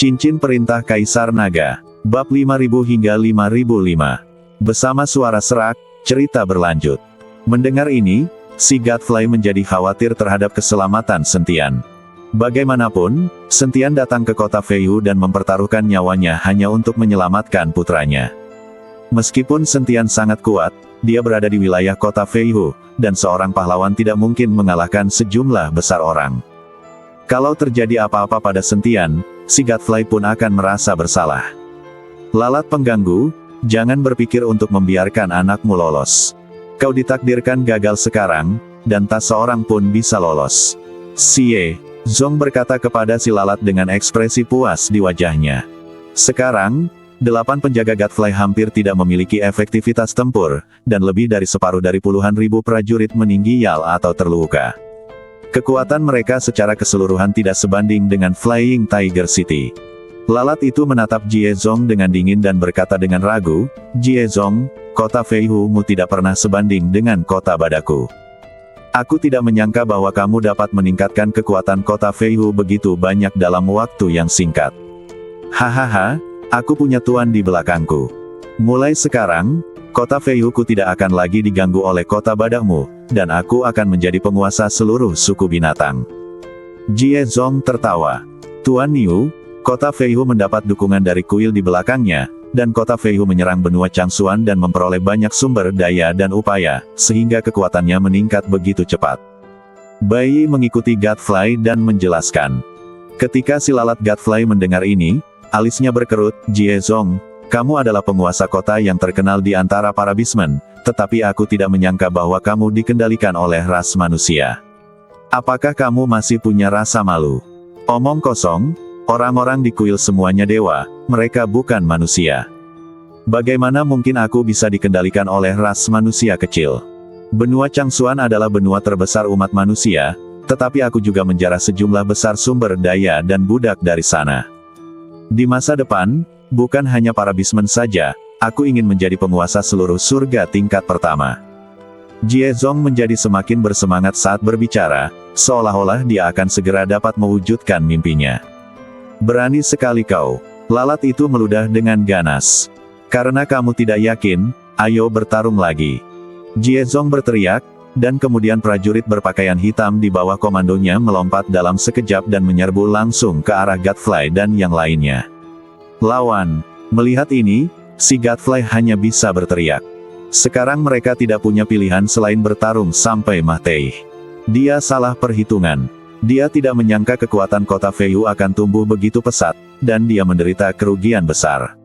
Cincin Perintah Kaisar Naga, Bab 5000 hingga 5005. Bersama suara serak, cerita berlanjut. Mendengar ini, si Godfly menjadi khawatir terhadap keselamatan Sentian. Bagaimanapun, Sentian datang ke kota Feihu dan mempertaruhkan nyawanya hanya untuk menyelamatkan putranya. Meskipun Sentian sangat kuat, dia berada di wilayah kota Feihu, dan seorang pahlawan tidak mungkin mengalahkan sejumlah besar orang. Kalau terjadi apa-apa pada Sentian, si Godfly pun akan merasa bersalah. Lalat pengganggu, jangan berpikir untuk membiarkan anakmu lolos. Kau ditakdirkan gagal sekarang, dan tak seorang pun bisa lolos. Xie Zong berkata kepada si lalat dengan ekspresi puas di wajahnya. Sekarang, 8 penjaga Godfly hampir tidak memiliki efektivitas tempur, dan lebih dari separuh dari puluhan ribu prajurit meninggal atau terluka. Kekuatan mereka secara keseluruhan tidak sebanding dengan Flying Tiger City. Lalat itu menatap Jie Zong dengan dingin dan berkata dengan ragu, "Jie Zong, kota Feihu-mu tidak pernah sebanding dengan kota Badaku. Aku tidak menyangka bahwa kamu dapat meningkatkan kekuatan kota Feihu begitu banyak dalam waktu yang singkat. Hahaha, aku punya tuan di belakangku. Mulai sekarang, kota Feihu-ku tidak akan lagi diganggu oleh kota Badakmu, dan aku akan menjadi penguasa seluruh suku binatang." Jie Zong tertawa. "Tuan Niu, kota Feihu mendapat dukungan dari kuil di belakangnya, dan kota Feihu menyerang benua Changsuan dan memperoleh banyak sumber daya dan upaya, sehingga kekuatannya meningkat begitu cepat." Bai Yi mengikuti Godfly dan menjelaskan. Ketika si lalat Godfly mendengar ini, alisnya berkerut. "Jie Zong, kamu adalah penguasa kota yang terkenal di antara para bismen, tetapi aku tidak menyangka bahwa kamu dikendalikan oleh ras manusia. Apakah kamu masih punya rasa malu? Omong kosong, orang-orang di kuil semuanya dewa, mereka bukan manusia. Bagaimana mungkin aku bisa dikendalikan oleh ras manusia kecil? Benua Changsuan adalah benua terbesar umat manusia, tetapi aku juga menjarah sejumlah besar sumber daya dan budak dari sana. Di masa depan, bukan hanya para bismen saja, aku ingin menjadi penguasa seluruh surga tingkat pertama." Jie Zong menjadi semakin bersemangat saat berbicara, seolah-olah dia akan segera dapat mewujudkan mimpinya. "Berani sekali kau." Lalat itu meludah dengan ganas. "Karena kamu tidak yakin, ayo bertarung lagi." Jie Zong berteriak, dan kemudian prajurit berpakaian hitam di bawah komandonya melompat dalam sekejap dan menyerbu langsung ke arah Godfly dan yang lainnya. "Lawan!" Melihat ini, si Godfly hanya bisa berteriak. Sekarang mereka tidak punya pilihan selain bertarung sampai mati. Dia salah perhitungan. Dia tidak menyangka kekuatan kota Feihu akan tumbuh begitu pesat, dan dia menderita kerugian besar.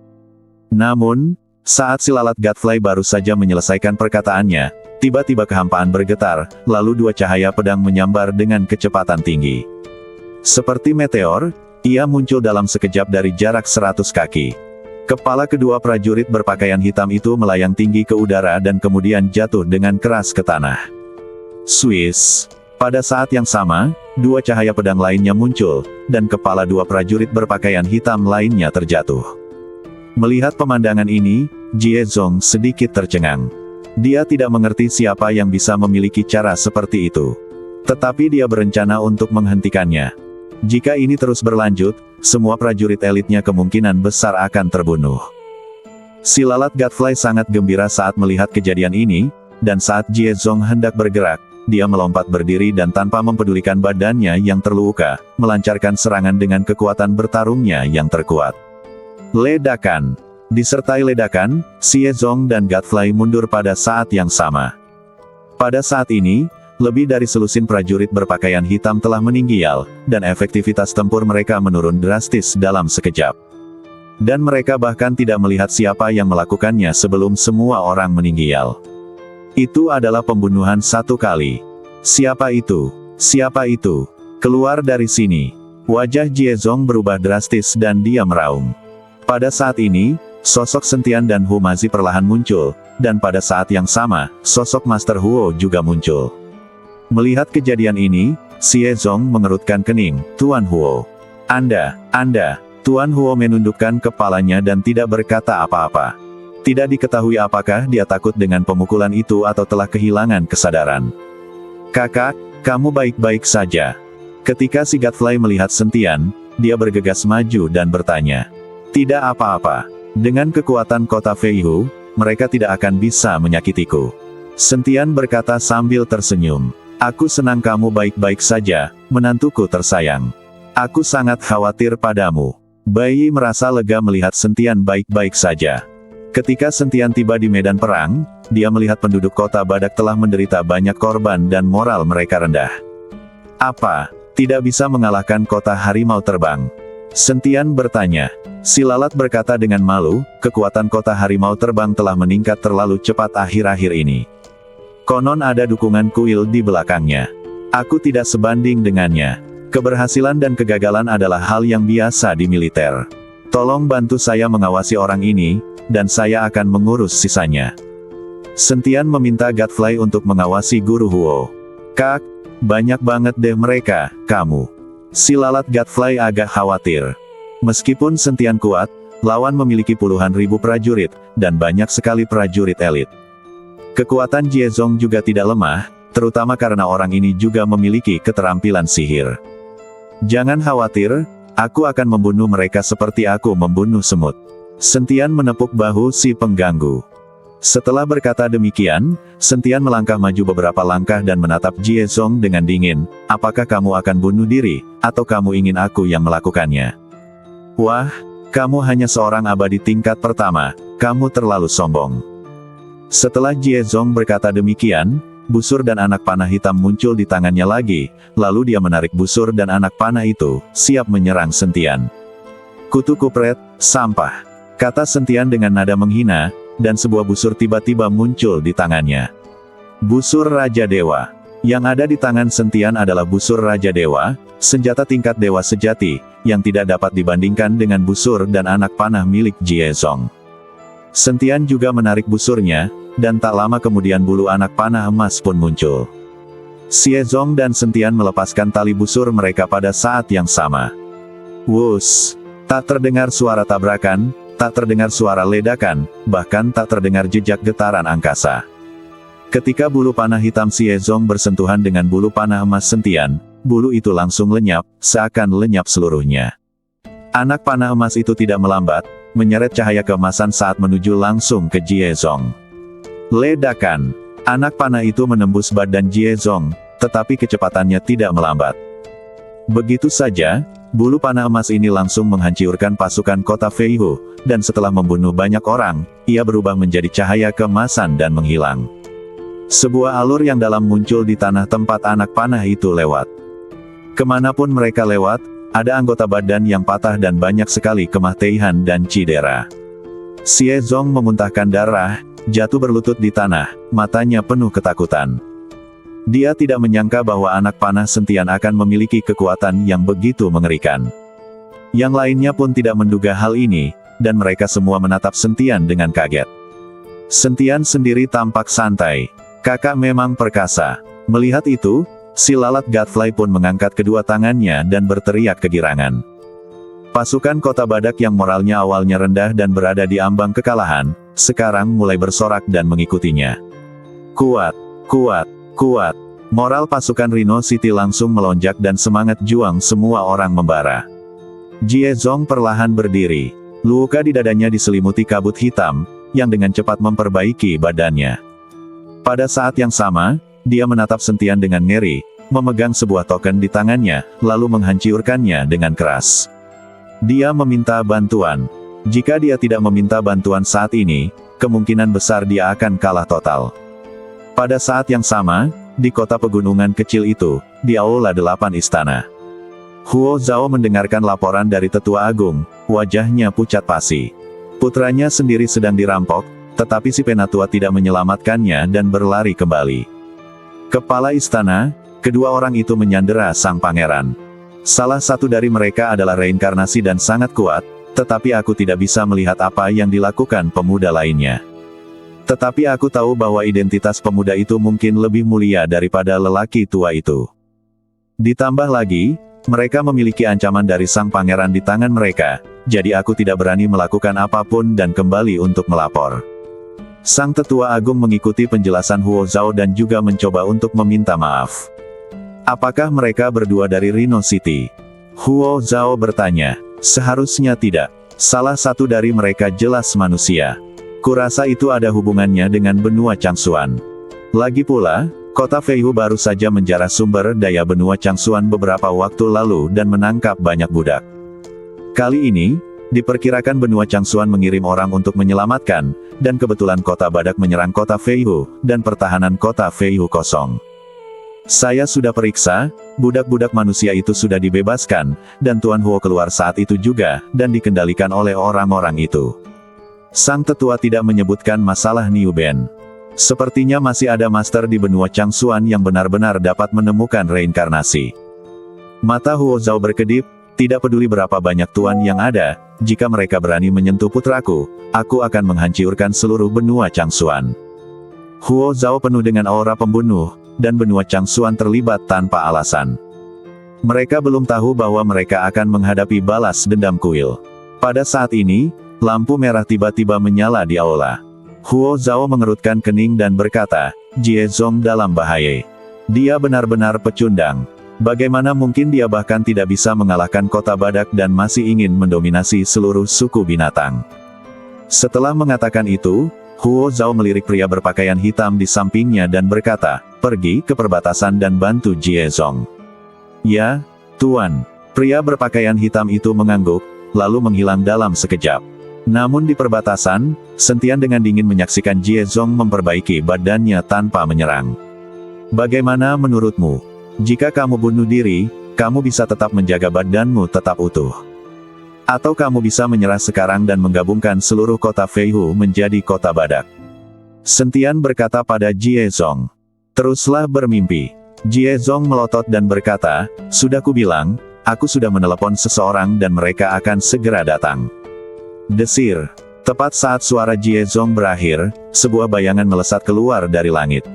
Namun, saat si lalat Godfly baru saja menyelesaikan perkataannya, tiba-tiba kehampaan bergetar, lalu 2 cahaya pedang menyambar dengan kecepatan tinggi. Seperti meteor, ia muncul dalam sekejap dari jarak 100 kaki. Kepala kedua prajurit berpakaian hitam itu melayang tinggi ke udara dan kemudian jatuh dengan keras ke tanah. Swiss. Pada saat yang sama, 2 cahaya pedang lainnya muncul, dan kepala 2 prajurit berpakaian hitam lainnya terjatuh. Melihat pemandangan ini, Jie Zong sedikit tercengang. Dia tidak mengerti siapa yang bisa memiliki cara seperti itu. Tetapi dia berencana untuk menghentikannya. Jika ini terus berlanjut, semua prajurit elitnya kemungkinan besar akan terbunuh. Si lalat Godfly sangat gembira saat melihat kejadian ini, dan saat Jie Zong hendak bergerak, dia melompat berdiri dan tanpa mempedulikan badannya yang terluka, melancarkan serangan dengan kekuatan bertarungnya yang terkuat. Ledakan. Disertai ledakan, Xie Zong dan Godfly mundur pada saat yang sama. Pada saat ini, lebih dari selusin prajurit berpakaian hitam telah meninggal, dan efektivitas tempur mereka menurun drastis dalam sekejap. Dan mereka bahkan tidak melihat siapa yang melakukannya sebelum semua orang meninggal. Itu adalah pembunuhan satu kali. "Siapa itu? Siapa itu? Keluar dari sini!" Wajah Jie Zong berubah drastis dan dia meraung. Pada saat ini, sosok Sentian dan Hu Mazi perlahan muncul, dan pada saat yang sama, sosok Master Huo juga muncul. Melihat kejadian ini, Xie Zong mengerutkan kening. "Tuan Huo. Anda. Tuan Huo menundukkan kepalanya dan tidak berkata apa-apa. Tidak diketahui apakah dia takut dengan pemukulan itu atau telah kehilangan kesadaran. "Kakak, kamu baik-baik saja?" Ketika si Godfly melihat Sentian, dia bergegas maju dan bertanya. Tidak apa-apa. Dengan kekuatan kota Feihu, mereka tidak akan bisa menyakitiku. Sentian berkata sambil tersenyum. Aku senang kamu baik-baik saja, menantuku tersayang. Aku sangat khawatir padamu. Bai Yi merasa lega melihat Sentian baik-baik saja. Ketika Sentian tiba di medan perang, dia melihat penduduk kota Badak telah menderita banyak korban dan moral mereka rendah. Apa? Tidak bisa mengalahkan kota harimau terbang? Sentian bertanya. Si lalat berkata dengan malu, kekuatan kota harimau terbang telah meningkat terlalu cepat akhir-akhir ini. Konon ada dukungan kuil di belakangnya. Aku tidak sebanding dengannya. Keberhasilan dan kegagalan adalah hal yang biasa di militer. Tolong bantu saya mengawasi orang ini, dan saya akan mengurus sisanya. Sentian meminta Godfly untuk mengawasi guru Huo. Kak, banyak banget deh mereka, kamu. Si lalat Godfly agak khawatir. Meskipun Sentian kuat, lawan memiliki puluhan ribu prajurit, dan banyak sekali prajurit elit. Kekuatan Jiezong juga tidak lemah, terutama karena orang ini juga memiliki keterampilan sihir. Jangan khawatir, aku akan membunuh mereka seperti aku membunuh semut. Sentian menepuk bahu si pengganggu. Setelah berkata demikian, Sentian melangkah maju beberapa langkah dan menatap Jiezong dengan dingin. Apakah kamu akan bunuh diri, atau kamu ingin aku yang melakukannya? Wah, kamu hanya seorang abadi tingkat pertama, kamu terlalu sombong. Setelah Jiezong berkata demikian, busur dan anak panah hitam muncul di tangannya lagi, lalu dia menarik busur dan anak panah itu, siap menyerang Sentian. Kutu kupret, sampah, kata Sentian dengan nada menghina, dan sebuah busur tiba-tiba muncul di tangannya. Busur Raja Dewa. Yang ada di tangan Sentian adalah busur Raja Dewa, senjata tingkat dewa sejati, yang tidak dapat dibandingkan dengan busur dan anak panah milik Jiezong. Sentian juga menarik busurnya, dan tak lama kemudian bulu anak panah emas pun muncul. Jiezong dan Sentian melepaskan tali busur mereka pada saat yang sama. Wus! Tak terdengar suara tabrakan, tak terdengar suara ledakan, bahkan tak terdengar jejak getaran angkasa. Ketika bulu panah hitam Jiezong bersentuhan dengan bulu panah emas Sentian, bulu itu langsung lenyap, seakan lenyap seluruhnya. Anak panah emas itu tidak melambat, menyeret cahaya keemasan saat menuju langsung ke Jiezong. Ledakan! Anak panah itu menembus badan Jiezong, tetapi kecepatannya tidak melambat. Begitu saja, bulu panah emas ini langsung menghancurkan pasukan kota Feihu, dan setelah membunuh banyak orang, ia berubah menjadi cahaya keemasan dan menghilang. Sebuah alur yang dalam muncul di tanah tempat anak panah itu lewat. Kemanapun mereka lewat, ada anggota badan yang patah dan banyak sekali kemah teihan dan cidera. Jiezong memuntahkan darah, jatuh berlutut di tanah, matanya penuh ketakutan. Dia tidak menyangka bahwa anak panah Sentian akan memiliki kekuatan yang begitu mengerikan. Yang lainnya pun tidak menduga hal ini, dan mereka semua menatap Sentian dengan kaget. Sentian sendiri tampak santai. Kakak memang perkasa. Melihat itu, si lalat Godfly pun mengangkat kedua tangannya dan berteriak kegirangan. Pasukan kota Badak yang moralnya awalnya rendah dan berada di ambang kekalahan, sekarang mulai bersorak dan mengikutinya. Kuat, kuat, kuat. Moral pasukan Rhino City langsung melonjak dan semangat juang semua orang membara. Jiezong perlahan berdiri. Luka di dadanya diselimuti kabut hitam, yang dengan cepat memperbaiki badannya. Pada saat yang sama, dia menatap Sentian dengan ngeri, memegang sebuah token di tangannya, lalu menghancurkannya dengan keras. Dia meminta bantuan. Jika dia tidak meminta bantuan saat ini, kemungkinan besar dia akan kalah total. Pada saat yang sama, di kota pegunungan kecil itu, di Aula 8 Istana. Huo Zhao mendengarkan laporan dari Tetua Agung, wajahnya pucat pasi. Putranya sendiri sedang dirampok, tetapi si penatua tidak menyelamatkannya dan berlari kembali. Kepala istana, kedua orang itu menyandera sang pangeran. Salah satu dari mereka adalah reinkarnasi dan sangat kuat, tetapi aku tidak bisa melihat apa yang dilakukan pemuda lainnya. Tetapi aku tahu bahwa identitas pemuda itu mungkin lebih mulia daripada lelaki tua itu. Ditambah lagi, mereka memiliki ancaman dari sang pangeran di tangan mereka, jadi aku tidak berani melakukan apapun dan kembali untuk melapor. Sang tetua agung mengikuti penjelasan Huo Zhao dan juga mencoba untuk meminta maaf. Apakah mereka berdua dari Rhino City? Huo Zhao bertanya. Seharusnya tidak. Salah satu dari mereka jelas manusia. Kurasa itu ada hubungannya dengan benua Changsuan. Lagi pula, kota Feihu baru saja menjarah sumber daya benua Changsuan beberapa waktu lalu dan menangkap banyak budak. Kali ini, diperkirakan benua Changsuan mengirim orang untuk menyelamatkan, dan kebetulan kota Badak menyerang kota Feihu, dan pertahanan kota Feihu kosong. Saya sudah periksa, budak-budak manusia itu sudah dibebaskan, dan Tuan Huo keluar saat itu juga, dan dikendalikan oleh orang-orang itu. Sang tetua tidak menyebutkan masalah Niu Ben. Sepertinya masih ada master di benua Changsuan yang benar-benar dapat menemukan reinkarnasi. Mata Huo Zhao berkedip, tidak peduli berapa banyak tuan yang ada, jika mereka berani menyentuh putraku, aku akan menghancurkan seluruh benua Changsuan. Huo Zhao penuh dengan aura pembunuh, dan benua Changsuan terlibat tanpa alasan. Mereka belum tahu bahwa mereka akan menghadapi balas dendam kuil. Pada saat ini, lampu merah tiba-tiba menyala di aula. Huo Zhao mengerutkan kening dan berkata, Jie Zong dalam bahaya. Dia benar-benar pecundang. Bagaimana mungkin dia bahkan tidak bisa mengalahkan kota Badak dan masih ingin mendominasi seluruh suku binatang. Setelah mengatakan itu, Huo Zhao melirik pria berpakaian hitam di sampingnya dan berkata, pergi ke perbatasan dan bantu Jie Zong. Ya, Tuan. Pria berpakaian hitam itu mengangguk, lalu menghilang dalam sekejap. Namun di perbatasan, Sentian dengan dingin menyaksikan Jie Zong memperbaiki badannya tanpa menyerang. Bagaimana menurutmu? Jika kamu bunuh diri, kamu bisa tetap menjaga badanmu tetap utuh. Atau kamu bisa menyerah sekarang dan menggabungkan seluruh kota Feihu menjadi kota Badak. Sentian berkata pada Jie Zong. Teruslah bermimpi. Jie Zong melotot dan berkata, sudah kubilang, aku sudah menelepon seseorang dan mereka akan segera datang. Desir. Tepat saat suara Jie Zong berakhir, sebuah bayangan melesat keluar dari langit.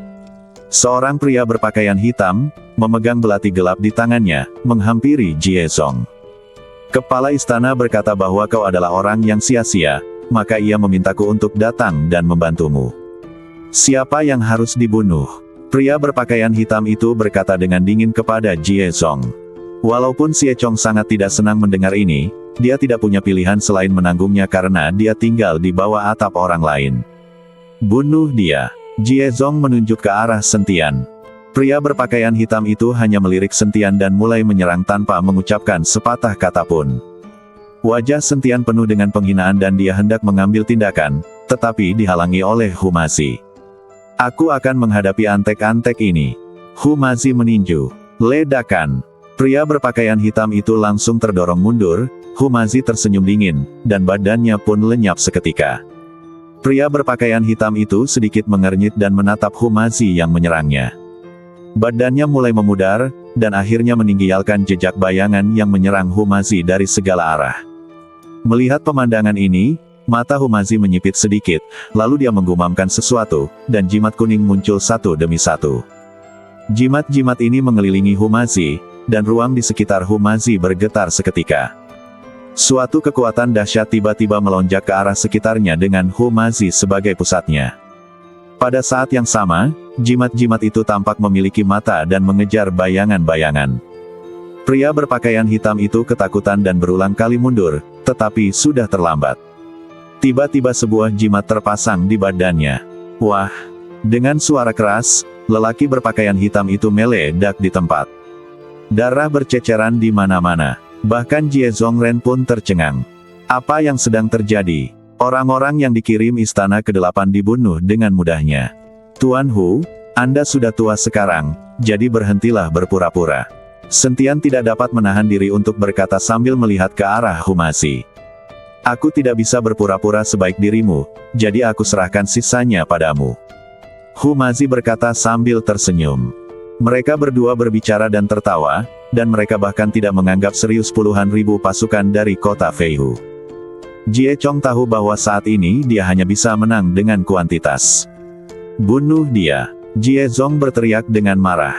Seorang pria berpakaian hitam, memegang belati gelap di tangannya, menghampiri Jie Zong. Kepala istana berkata bahwa kau adalah orang yang sia-sia, maka ia memintaku untuk datang dan membantumu. Siapa yang harus dibunuh? Pria berpakaian hitam itu berkata dengan dingin kepada Jie Zong. Walaupun Xie Chong sangat tidak senang mendengar ini, dia tidak punya pilihan selain menanggungnya karena dia tinggal di bawah atap orang lain. Bunuh dia. Jie Zong menunjuk ke arah Sentian. Pria berpakaian hitam itu hanya melirik Sentian dan mulai menyerang tanpa mengucapkan sepatah kata pun. Wajah Sentian penuh dengan penghinaan dan dia hendak mengambil tindakan, tetapi dihalangi oleh Humazi. Aku akan menghadapi antek-antek ini. Humazi meninju. Ledakan. Pria berpakaian hitam itu langsung terdorong mundur, Humazi tersenyum dingin, dan badannya pun lenyap seketika. Pria berpakaian hitam itu sedikit mengernyit dan menatap Humazi yang menyerangnya. Badannya mulai memudar, dan akhirnya meninggalkan jejak bayangan yang menyerang Humazi dari segala arah. Melihat pemandangan ini, mata Humazi menyipit sedikit, lalu dia menggumamkan sesuatu, dan jimat kuning muncul satu demi satu. Jimat-jimat ini mengelilingi Humazi, dan ruang di sekitar Humazi bergetar seketika. Suatu kekuatan dahsyat tiba-tiba melonjak ke arah sekitarnya dengan Humazi sebagai pusatnya. Pada saat yang sama, jimat-jimat itu tampak memiliki mata dan mengejar bayangan-bayangan. Pria berpakaian hitam itu ketakutan dan berulang kali mundur, tetapi sudah terlambat. Tiba-tiba sebuah jimat terpasang di badannya. Wah! Dengan suara keras, lelaki berpakaian hitam itu meledak di tempat. Darah berceceran di mana-mana. Bahkan Jie Zongren pun tercengang. Apa yang sedang terjadi? Orang-orang yang dikirim istana ke-8 dibunuh dengan mudahnya. Tuan Hu, Anda sudah tua sekarang, jadi berhentilah berpura-pura. Sentian tidak dapat menahan diri untuk berkata sambil melihat ke arah Humazi. Aku tidak bisa berpura-pura sebaik dirimu, jadi aku serahkan sisanya padamu. Humazi berkata sambil tersenyum. Mereka berdua berbicara dan tertawa, dan mereka bahkan tidak menganggap serius puluhan ribu pasukan dari kota Feihu. Jie Chong tahu bahwa saat ini dia hanya bisa menang dengan kuantitas. Bunuh dia! Jie Zong berteriak dengan marah.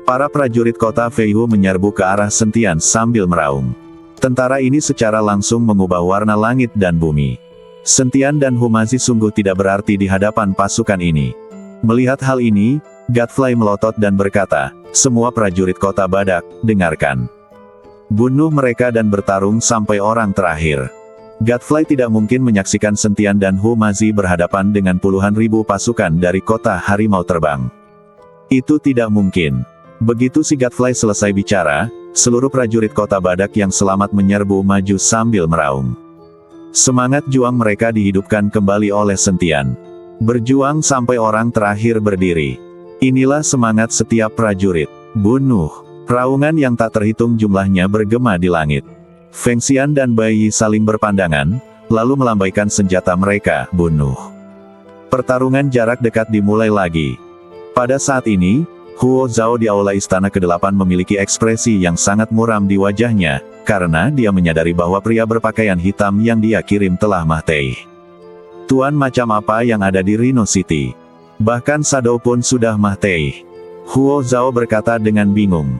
Para prajurit kota Feihu menyerbu ke arah Sentian sambil meraung. Tentara ini secara langsung mengubah warna langit dan bumi. Sentian dan Humazi sungguh tidak berarti di hadapan pasukan ini. Melihat hal ini, Godfrey melotot dan berkata, semua prajurit kota Badak, dengarkan. Bunuh mereka dan bertarung sampai orang terakhir. Godfly tidak mungkin menyaksikan Sentian dan Humazi berhadapan dengan puluhan ribu pasukan dari kota harimau terbang. Itu tidak mungkin. Begitu si Godfly selesai bicara, seluruh prajurit kota badak yang selamat menyerbu maju sambil meraung. Semangat juang mereka dihidupkan kembali oleh Sentian. Berjuang sampai orang terakhir berdiri. Inilah semangat setiap prajurit. Bunuh. Raungan yang tak terhitung jumlahnya bergema di langit. Feng Xian dan Bai Yi saling berpandangan, lalu melambaikan senjata mereka, bunuh. Pertarungan jarak dekat dimulai lagi. Pada saat ini, Huo Zhao di aula istana ke-8 memiliki ekspresi yang sangat muram di wajahnya, karena dia menyadari bahwa pria berpakaian hitam yang dia kirim telah mati. Tuan, macam apa yang ada di Rhino City? Bahkan Shadow pun sudah mati. Huo Zhao berkata dengan bingung.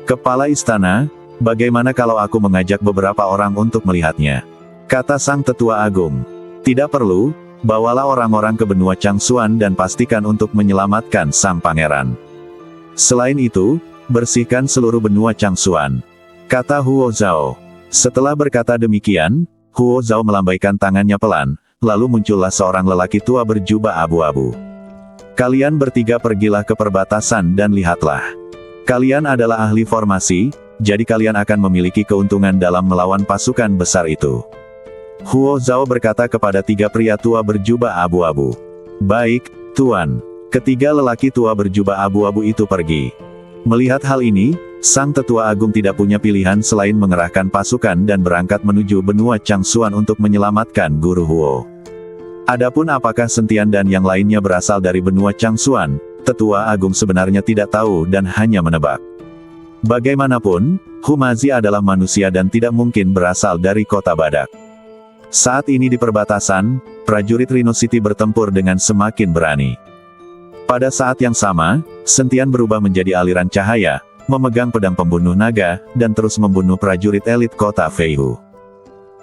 Kepala istana, bagaimana kalau aku mengajak beberapa orang untuk melihatnya? Kata sang tetua agung. Tidak perlu, bawalah orang-orang ke benua Changsuan dan pastikan untuk menyelamatkan sang pangeran. Selain itu, bersihkan seluruh benua Changsuan. Kata Huo Zhao. Setelah berkata demikian, Huo Zhao melambaikan tangannya pelan, lalu muncullah seorang lelaki tua berjubah abu-abu. Kalian bertiga pergilah ke perbatasan dan lihatlah. Kalian adalah ahli formasi, jadi kalian akan memiliki keuntungan dalam melawan pasukan besar itu. Huo Zhao berkata kepada tiga pria tua berjubah abu-abu. Baik, Tuan. Ketiga lelaki tua berjubah abu-abu itu pergi. Melihat hal ini, sang tetua agung tidak punya pilihan selain mengerahkan pasukan dan berangkat menuju benua Changsuan untuk menyelamatkan Guru Huo. Adapun apakah Sentian dan yang lainnya berasal dari benua Changsuan, tetua agung sebenarnya tidak tahu dan hanya menebak. Bagaimanapun, Humazi adalah manusia dan tidak mungkin berasal dari kota badak. Saat ini di perbatasan, prajurit Rhino City bertempur dengan semakin berani. Pada saat yang sama, Sentian berubah menjadi aliran cahaya, memegang pedang pembunuh naga, dan terus membunuh prajurit elit kota Feihu.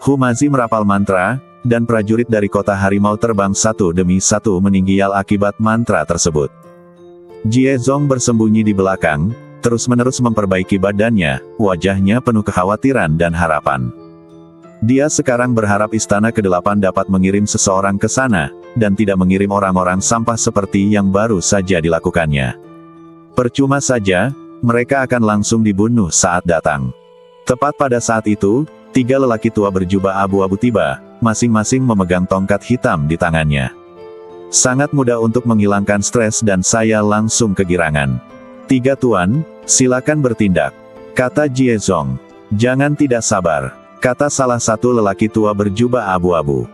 Humazi merapal mantra, dan prajurit dari kota harimau terbang satu demi satu meninggal akibat mantra tersebut. Jie Zong bersembunyi di belakang, terus-menerus memperbaiki badannya, wajahnya penuh kekhawatiran dan harapan. Dia sekarang berharap istana ke-8 dapat mengirim seseorang ke sana, dan tidak mengirim orang-orang sampah seperti yang baru saja dilakukannya. Percuma saja, mereka akan langsung dibunuh saat datang. Tepat pada saat itu, tiga lelaki tua berjubah abu-abu tiba, masing-masing memegang tongkat hitam di tangannya. Sangat mudah untuk menghilangkan stres dan saya langsung kegirangan. Tiga tuan, silakan bertindak, kata Jie Zong. Jangan tidak sabar, kata salah satu lelaki tua berjubah abu-abu.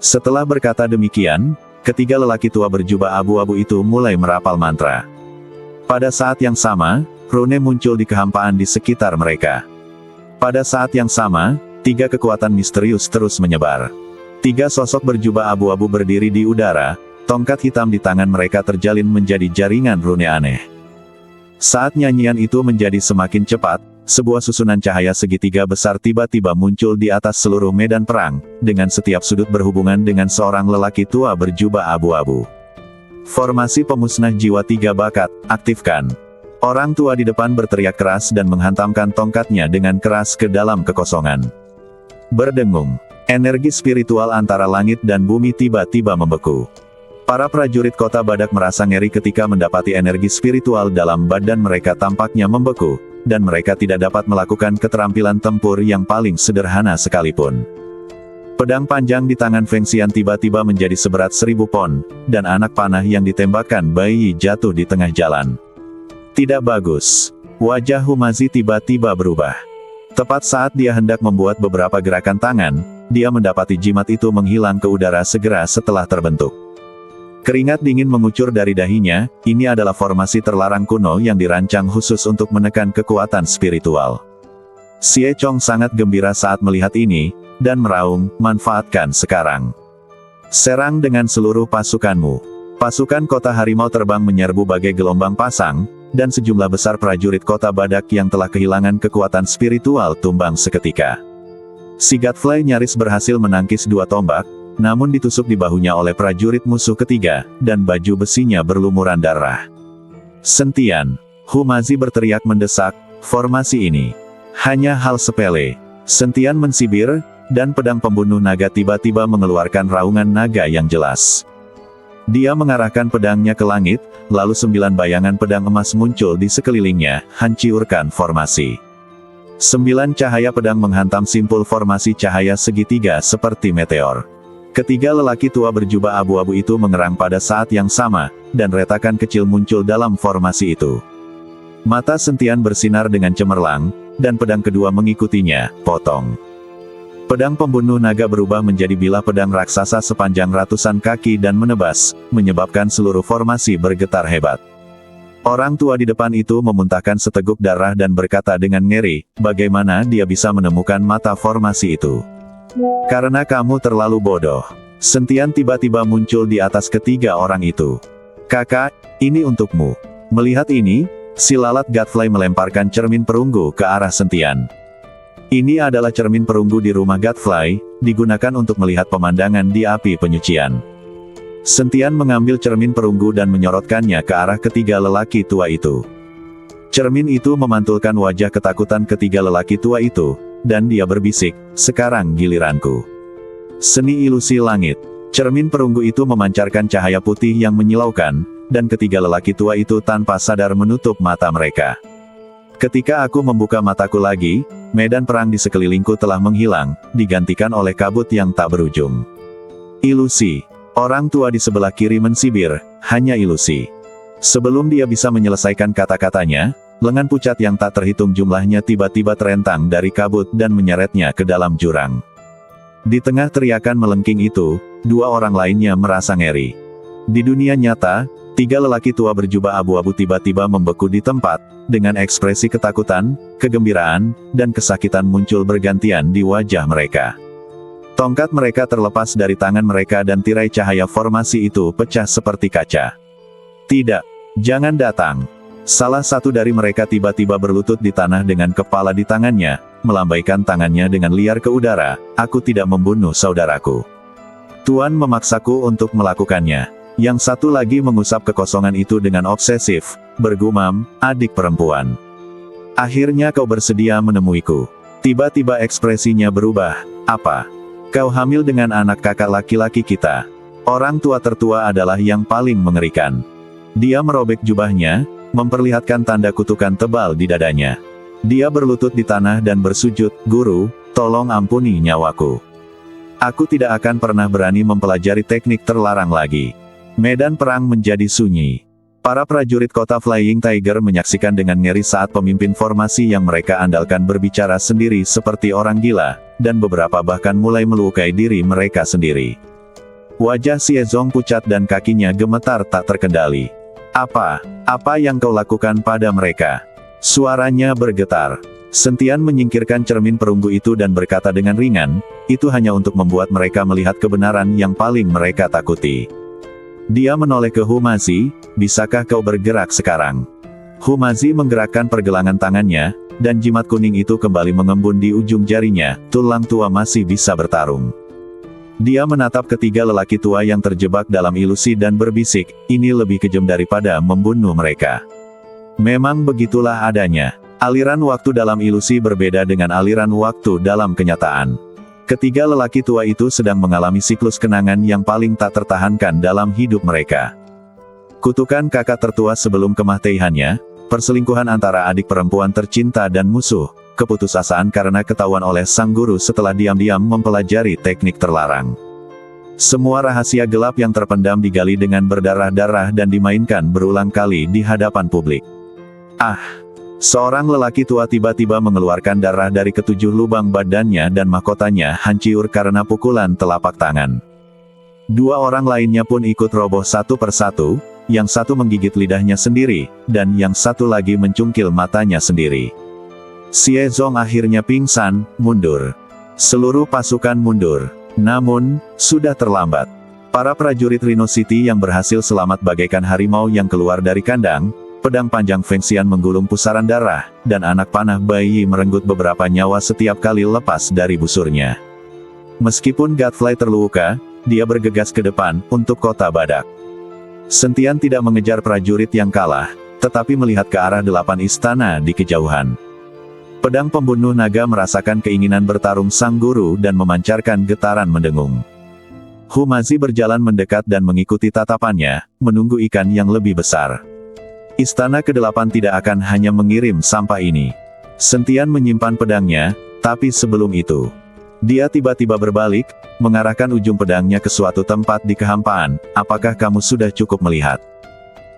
Setelah berkata demikian, ketiga lelaki tua berjubah abu-abu itu mulai merapal mantra. Pada saat yang sama, rune muncul di kehampaan di sekitar mereka. Pada saat yang sama, tiga kekuatan misterius terus menyebar. Tiga sosok berjubah abu-abu berdiri di udara, tongkat hitam di tangan mereka terjalin menjadi jaringan rune aneh. Saat nyanyian itu menjadi semakin cepat, sebuah susunan cahaya segitiga besar tiba-tiba muncul di atas seluruh medan perang, dengan setiap sudut berhubungan dengan seorang lelaki tua berjubah abu-abu. Formasi pemusnah jiwa 3 bakat, aktifkan. Orang tua di depan berteriak keras dan menghantamkan tongkatnya dengan keras ke dalam kekosongan. Berdengung, energi spiritual antara langit dan bumi tiba-tiba membeku. Para prajurit kota badak merasa ngeri ketika mendapati energi spiritual dalam badan mereka tampaknya membeku, dan mereka tidak dapat melakukan keterampilan tempur yang paling sederhana sekalipun. Pedang panjang di tangan Feng Xian tiba-tiba menjadi seberat 1000 pon, dan anak panah yang ditembakkan Bai Yi jatuh di tengah jalan. Tidak bagus. Wajah Humazi tiba-tiba berubah. Tepat saat dia hendak membuat beberapa gerakan tangan, dia mendapati jimat itu menghilang ke udara segera setelah terbentuk. Keringat dingin mengucur dari dahinya, ini adalah formasi terlarang kuno yang dirancang khusus untuk menekan kekuatan spiritual. Xie Chong sangat gembira saat melihat ini, dan meraung, manfaatkan sekarang. Serang dengan seluruh pasukanmu. Pasukan kota harimau terbang menyerbu bagai gelombang pasang, dan sejumlah besar prajurit kota badak yang telah kehilangan kekuatan spiritual tumbang seketika. Si Godfly nyaris berhasil menangkis 2 tombak, namun ditusuk di bahunya oleh prajurit musuh ketiga, dan baju besinya berlumuran darah. Sentian, Humazi berteriak mendesak, formasi ini. Hanya hal sepele. Sentian mensibir, dan pedang pembunuh naga tiba-tiba mengeluarkan raungan naga yang jelas. Dia mengarahkan pedangnya ke langit, lalu 9 bayangan pedang emas muncul di sekelilingnya, hancurkan formasi. 9 cahaya pedang menghantam simpul formasi cahaya segitiga seperti meteor. Ketiga lelaki tua berjubah abu-abu itu mengerang pada saat yang sama, dan retakan kecil muncul dalam formasi itu. Mata Sentian bersinar dengan cemerlang, dan pedang kedua mengikutinya, potong. Pedang pembunuh naga berubah menjadi bilah pedang raksasa sepanjang ratusan kaki dan menebas, menyebabkan seluruh formasi bergetar hebat. Orang tua di depan itu memuntahkan seteguk darah dan berkata dengan ngeri, bagaimana dia bisa menemukan mata formasi itu? Karena kamu terlalu bodoh. Sentian tiba-tiba muncul di atas ketiga orang itu. Kakak, ini untukmu. Melihat ini, si lalat Godfly melemparkan cermin perunggu ke arah Sentian. Ini adalah cermin perunggu di rumah Godfly, digunakan untuk melihat pemandangan di api penyucian. Sentian mengambil cermin perunggu dan menyorotkannya ke arah ketiga lelaki tua itu. Cermin itu memantulkan wajah ketakutan ketiga lelaki tua itu, dan dia berbisik, sekarang giliranku. Seni ilusi langit. Cermin perunggu itu memancarkan cahaya putih yang menyilaukan, dan ketiga lelaki tua itu tanpa sadar menutup mata mereka. Ketika aku membuka mataku lagi, medan perang di sekelilingku telah menghilang, digantikan oleh kabut yang tak berujung. Ilusi. Orang tua di sebelah kiri mensibir, hanya ilusi. Sebelum dia bisa menyelesaikan kata-katanya, lengan pucat yang tak terhitung jumlahnya tiba-tiba terentang dari kabut dan menyeretnya ke dalam jurang. Di tengah teriakan melengking itu, 2 orang lainnya merasa ngeri. Di dunia nyata, 3 lelaki tua berjubah abu-abu tiba-tiba membeku di tempat, dengan ekspresi ketakutan, kegembiraan, dan kesakitan muncul bergantian di wajah mereka. Tongkat mereka terlepas dari tangan mereka dan tirai cahaya formasi itu pecah seperti kaca. Tidak, jangan datang. Salah satu dari mereka tiba-tiba berlutut di tanah dengan kepala di tangannya, melambaikan tangannya dengan liar ke udara, aku tidak membunuh saudaraku. Tuan memaksaku untuk melakukannya. Yang satu lagi mengusap kekosongan itu dengan obsesif, bergumam, adik perempuan. Akhirnya kau bersedia menemuiku. Tiba-tiba ekspresinya berubah, apa? Kau hamil dengan anak kakak laki-laki kita. Orang tua tertua adalah yang paling mengerikan. Dia merobek jubahnya, memperlihatkan tanda kutukan tebal di dadanya. Dia berlutut di tanah dan bersujud, Guru, tolong ampuni nyawaku. Aku tidak akan pernah berani mempelajari teknik terlarang lagi. Medan perang menjadi sunyi. Para prajurit kota Flying Tiger menyaksikan dengan ngeri saat pemimpin formasi yang mereka andalkan berbicara sendiri seperti orang gila, dan beberapa bahkan mulai melukai diri mereka sendiri. Wajah Siezong pucat dan kakinya gemetar tak terkendali. Apa yang kau lakukan pada mereka? Suaranya bergetar. Sentian menyingkirkan cermin perunggu itu dan berkata dengan ringan, itu hanya untuk membuat mereka melihat kebenaran yang paling mereka takuti. Dia menoleh ke Humazi, bisakah kau bergerak sekarang? Humazi menggerakkan pergelangan tangannya, dan jimat kuning itu kembali mengembun di ujung jarinya, tulang tua masih bisa bertarung. Dia menatap ketiga lelaki tua yang terjebak dalam ilusi dan berbisik, ini lebih kejam daripada membunuh mereka. Memang begitulah adanya. Aliran waktu dalam ilusi berbeda dengan aliran waktu dalam kenyataan. Ketiga lelaki tua itu sedang mengalami siklus kenangan yang paling tak tertahankan dalam hidup mereka. Kutukan kakak tertua sebelum kematiannya, perselingkuhan antara adik perempuan tercinta dan musuh, keputusasaan karena ketahuan oleh sang guru setelah diam-diam mempelajari teknik terlarang. Semua rahasia gelap yang terpendam digali dengan berdarah-darah dan dimainkan berulang kali di hadapan publik. Seorang lelaki tua tiba-tiba mengeluarkan darah dari ketujuh lubang badannya dan mahkotanya hancur karena pukulan telapak tangan. 2 orang lainnya pun ikut roboh satu persatu, yang satu menggigit lidahnya sendiri, dan yang satu lagi mencungkil matanya sendiri. Siezong akhirnya pingsan, mundur. Seluruh pasukan mundur. Namun, sudah terlambat. Para prajurit Rhino City yang berhasil selamat bagaikan harimau yang keluar dari kandang, pedang panjang Fengxian menggulung pusaran darah, dan anak panah bayi merenggut beberapa nyawa setiap kali lepas dari busurnya. Meskipun Godfly terluka, dia bergegas ke depan, untuk kota badak. Sentian tidak mengejar prajurit yang kalah, tetapi melihat ke arah 8 istana di kejauhan. Pedang pembunuh naga merasakan keinginan bertarung sang guru dan memancarkan getaran mendengung. Humazi berjalan mendekat dan mengikuti tatapannya, menunggu ikan yang lebih besar. Istana ke-8 tidak akan hanya mengirim sampah ini. Sentian menyimpan pedangnya, tapi sebelum itu, dia tiba-tiba berbalik, mengarahkan ujung pedangnya ke suatu tempat di kehampaan. Apakah kamu sudah cukup melihat?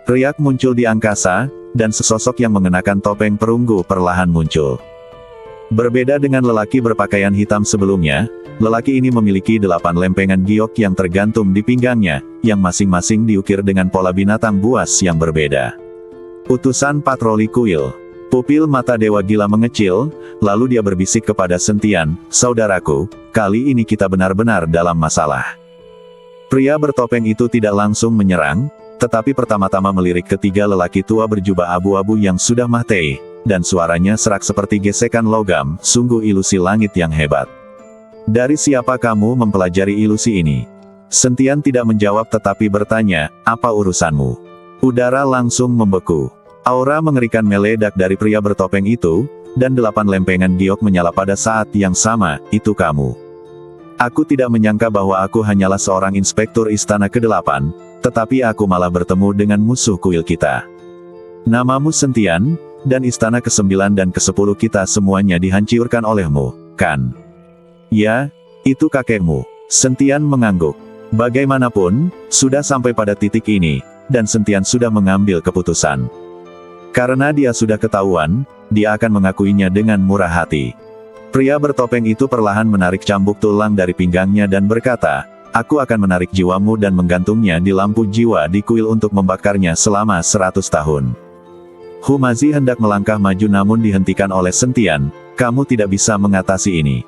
Riak muncul di angkasa, dan sesosok yang mengenakan topeng perunggu perlahan muncul. Berbeda dengan lelaki berpakaian hitam sebelumnya, lelaki ini memiliki 8 lempengan giok yang tergantung di pinggangnya, yang masing-masing diukir dengan pola binatang buas yang berbeda. Utusan patroli kuil. Pupil mata Dewa Gila mengecil, lalu dia berbisik kepada Sentian, "Saudaraku, kali ini kita benar-benar dalam masalah." Pria bertopeng itu tidak langsung menyerang, tetapi pertama-tama melirik ketiga lelaki tua berjubah abu-abu yang sudah mati, dan suaranya serak seperti gesekan logam, sungguh ilusi langit yang hebat. "Dari siapa kamu mempelajari ilusi ini?" Sentian tidak menjawab tetapi bertanya, "Apa urusanmu?" Udara langsung membeku. Aura mengerikan meledak dari pria bertopeng itu, dan 8 lempengan giok menyala pada saat yang sama. "Itu kamu." "Aku tidak menyangka bahwa aku hanyalah seorang inspektur istana ke-8, tetapi aku malah bertemu dengan musuh kuil kita. Namamu Sentian, dan istana ke-9 dan ke-10 kita semuanya dihancurkan olehmu, kan?" "Ya, itu kakekmu." Sentian mengangguk. Bagaimanapun, sudah sampai pada titik ini, dan Sentian sudah mengambil keputusan. Karena dia sudah ketahuan, dia akan mengakuinya dengan murah hati. Pria bertopeng itu perlahan menarik cambuk tulang dari pinggangnya dan berkata, "Aku akan menarik jiwamu dan menggantungnya di lampu jiwa di kuil untuk membakarnya selama 100 tahun. Humazi hendak melangkah maju namun dihentikan oleh Sentian, "Kamu tidak bisa mengatasi ini."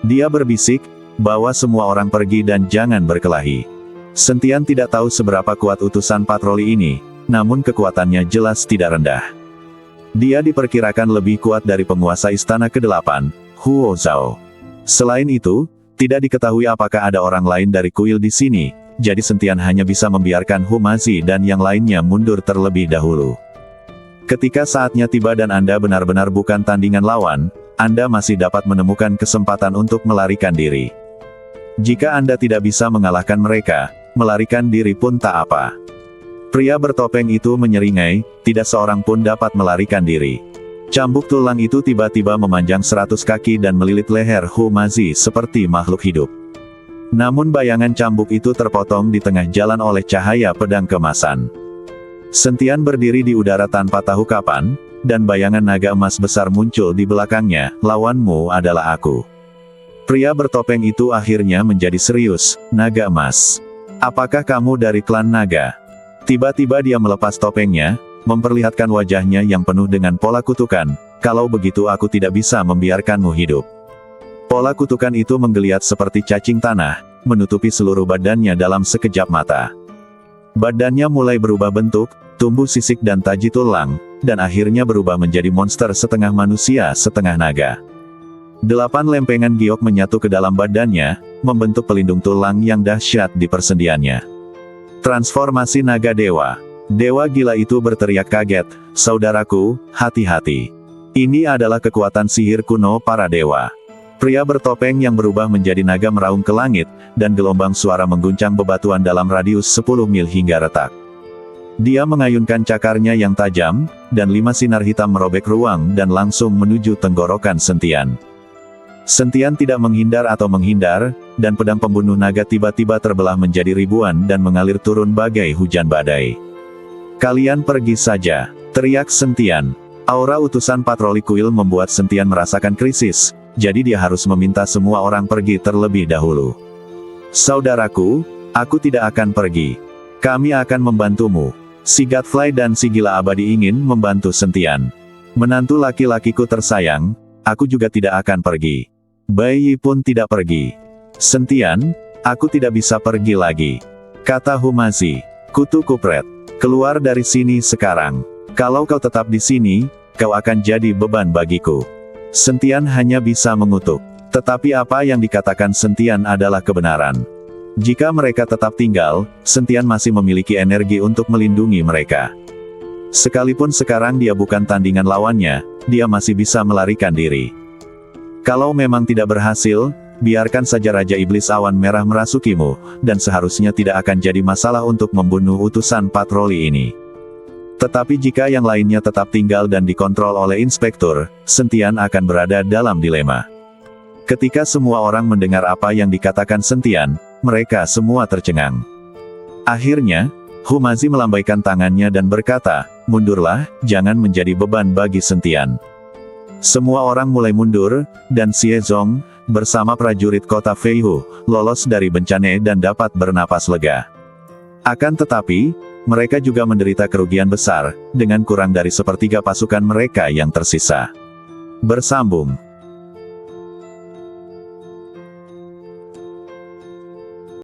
Dia berbisik, "Bawa semua orang pergi dan jangan berkelahi." Sentian tidak tahu seberapa kuat utusan patroli ini, namun kekuatannya jelas tidak rendah. Dia diperkirakan lebih kuat dari penguasa istana ke-8, Huo Zhao. Selain itu, tidak diketahui apakah ada orang lain dari kuil di sini, jadi Sentian hanya bisa membiarkan Humazi dan yang lainnya mundur terlebih dahulu. Ketika saatnya tiba dan Anda benar-benar bukan tandingan lawan, Anda masih dapat menemukan kesempatan untuk melarikan diri. Jika Anda tidak bisa mengalahkan mereka, melarikan diri pun tak apa. Pria bertopeng itu menyeringai, "Tidak seorang pun dapat melarikan diri." Cambuk tulang itu tiba-tiba memanjang 100 kaki dan melilit leher Humazi seperti makhluk hidup. Namun bayangan cambuk itu terpotong di tengah jalan oleh cahaya pedang kemasan. Sentian berdiri di udara tanpa tahu kapan, dan bayangan naga emas besar muncul di belakangnya, "Lawanmu adalah aku." Pria bertopeng itu akhirnya menjadi serius, "Naga emas. Apakah kamu dari klan naga?" Tiba-tiba dia melepas topengnya, memperlihatkan wajahnya yang penuh dengan pola kutukan, "Kalau begitu aku tidak bisa membiarkanmu hidup." Pola kutukan itu menggeliat seperti cacing tanah, menutupi seluruh badannya dalam sekejap mata. Badannya mulai berubah bentuk, tumbuh sisik dan taji tulang, dan akhirnya berubah menjadi monster setengah manusia setengah naga. 8 lempengan giok menyatu ke dalam badannya, membentuk pelindung tulang yang dahsyat di persendiannya. Transformasi naga dewa. Dewa gila itu berteriak kaget, "Saudaraku, hati-hati. Ini adalah kekuatan sihir kuno para dewa." Pria bertopeng yang berubah menjadi naga meraung ke langit, dan gelombang suara mengguncang bebatuan dalam radius 10 mil hingga retak. Dia mengayunkan cakarnya yang tajam, dan 5 sinar hitam merobek ruang dan langsung menuju tenggorokan Sentian. Sentian tidak menghindar atau menghindar, dan pedang pembunuh naga tiba-tiba terbelah menjadi ribuan dan mengalir turun bagai hujan badai. "Kalian pergi saja," teriak Sentian. Aura utusan patroli kuil membuat Sentian merasakan krisis, jadi dia harus meminta semua orang pergi terlebih dahulu. "Saudaraku, aku tidak akan pergi. Kami akan membantumu." Si Godfly dan si Gila Abadi ingin membantu Sentian. "Menantu laki-lakiku tersayang, aku juga tidak akan pergi. Bayi pun tidak pergi." "Sentian, aku tidak bisa pergi lagi," kata Humazi. "Kutu kupret, keluar dari sini sekarang. Kalau kau tetap di sini, kau akan jadi beban bagiku." Sentian hanya bisa mengutuk. Tetapi apa yang dikatakan Sentian adalah kebenaran. Jika mereka tetap tinggal, Sentian masih memiliki energi untuk melindungi mereka. Sekalipun sekarang dia bukan tandingan lawannya, dia masih bisa melarikan diri. Kalau memang tidak berhasil, biarkan saja Raja Iblis Awan Merah merasukimu, dan seharusnya tidak akan jadi masalah untuk membunuh utusan patroli ini. Tetapi jika yang lainnya tetap tinggal dan dikontrol oleh Inspektur, Sentian akan berada dalam dilema. Ketika semua orang mendengar apa yang dikatakan Sentian, mereka semua tercengang. Akhirnya, Humazi melambaikan tangannya dan berkata, "Mundurlah, jangan menjadi beban bagi Sentian." Semua orang mulai mundur, dan Xie Zong, bersama prajurit kota Feihu, lolos dari bencana dan dapat bernapas lega. Akan tetapi, mereka juga menderita kerugian besar, dengan kurang dari sepertiga pasukan mereka yang tersisa. Bersambung.